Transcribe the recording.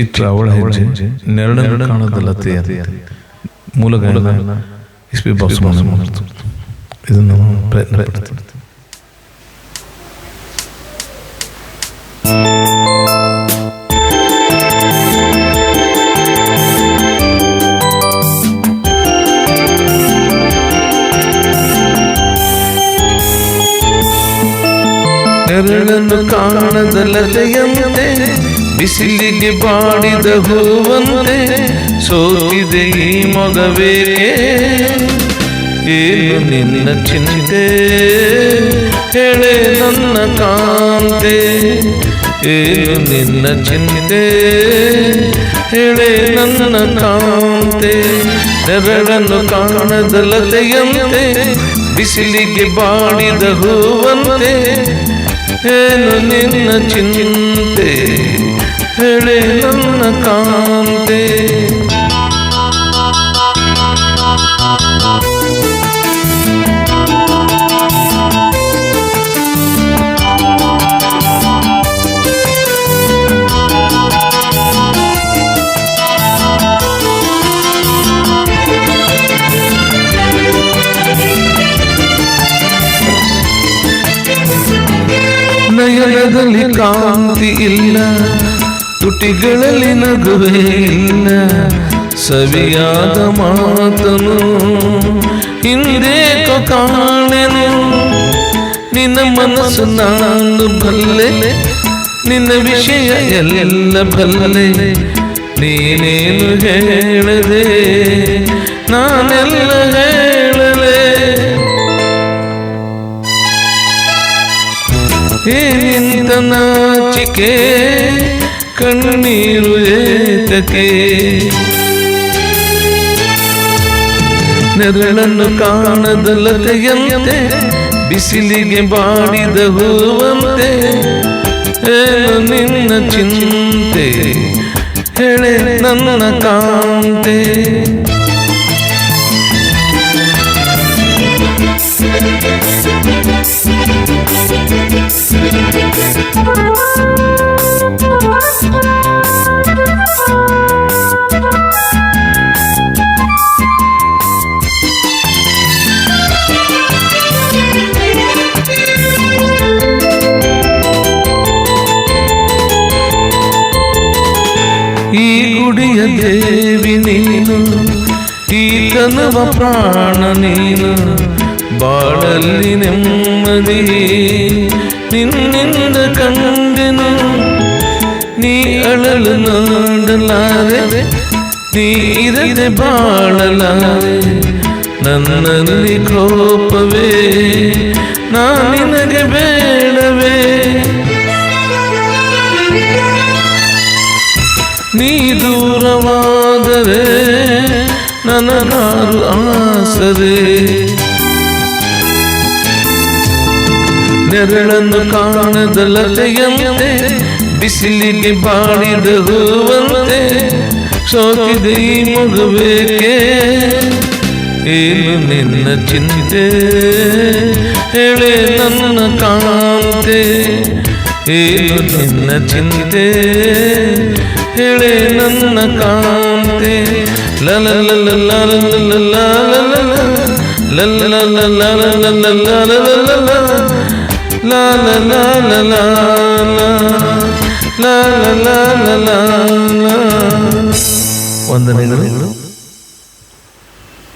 ಚಿತ್ರ ಅವಳ ಹೆಜ್ಜೆ ನೆರಳು ಕಾಣದಲ್ಲತೆ ಮೂಲ ಗಾಯನ ಎಸ್ ಪಿ ಬಾಸುಮನೆ ಮಾಡಿತು. ಇದನ್ನು ಪ್ರಯತ್ನ ಪಡ್ತೀನಿ. ನೆರಳನ್ನು ಕಾಣದಲ್ಲತೆಯಂತೆ ಬಿಸಿಲಿಗೆ ಬಾಡಿದ ಹೂವಂತೆ ಸೋತಿದೆ ಈ ಮೊಗವೇಕೆ, ಏನು ನಿನ್ನ ಚಿಂತೆ ಹೇಳೆ ನನ್ನ ಕಾಂತೆ, ಏನು ನಿನ್ನ ಚಿಂತೆ ಹೇಳೆ ನನ್ನ ಕಾಂತೆ. ನೆರಳನ್ನು ಕಾಣದಲ್ಲತೆಯಂತೆ ಬಿಸಿಲಿಗೆ ಬಾಡಿದ ಹೂವಂತೆ ಏನು ನಿನ್ನ ಚಿಂತೆ ಹೇಳೆ ನನ್ನ ಕಾಂತೆ. ನಯನದಲ್ಲಿ ಕಾಂತಿ ಇಲ್ಲ, ತುಟಿಗಳಲ್ಲಿ ನಗುವೆ ಇಲ್ಲ, ಸವಿಯಾದ ಮಾತನು ಹಿಂದೇಕೋ ಕಾಣೆನು. ನಿನ್ನ ಮನಸ್ಸು ನಾನು ಬಲ್ಲೆ, ನಿನ್ನ ವಿಷಯ ಎಲ್ಲ ಬಲ್ಲೆ, ನೀನೇನು ಹೇಳದೆ ನಾನೆಲ್ಲ ಹೇಳಲೆ. ಏನಿಂತ ನಾಚಿಕೆ ಕಣ್ಣೀರು ಏತಕೆ, ನೆರಳನ್ನು ಕಾಣದಲ್ಲತೆಯಂತೆ ಬಿಸಿಲಿಗೆ ಬಾಡಿದ ಹೂವಂತೆ ಏನು ನಿನ್ನ ಚಿಂತೆ ಹೇಳೆ ನನ್ನ ಕಾಂತೆ. ಈ ಗುಡಿಯ ದೇವಿ ನೀನು, ಈ ಕನವ ಪ್ರಾಣ ನೀನು, ಬಾಳಲ್ಲಿ ನೆಮ್ಮದಿ ನಿನ್ನಿಂದ ಕಂಡೆನು. ನೀ ಅಳಲು ನೋಡಲಾರೆ, ನೀ ಇರದೆ ಬಾಳಲಾರೆ, ನನ್ನಲ್ಲಿ ಕೋಪವೇ ನಾ ನಿನಗೆ ಬೇಡವೇ. ನೀ ದೂರವಾದರೆ ನನಗಾರು ಆಸರೆ, ನೆರಳನ್ನು ಕಾಣದಲ್ಲತೆಯಂತೆ ಬಿಸಿಲಿಗೆ ಬಾಡಿದ ಹೂವಂತೆ ಸೋತಿದೆ ಈ ಮಗುವೇಕೆ, ಏನು ನಿನ್ನ ಚಿಂತೆ ಹೇಳೆ ನನ್ನ ಕಾಂತೆ, ಏನು ನಿನ್ನ ಚಿಂತೆ ಹೇಳೆ ನನ್ನ ಕಾಂತೆ. ಲಲ ಲಲ ಲಲ ಲಲ ವಂದನೆಗಳು.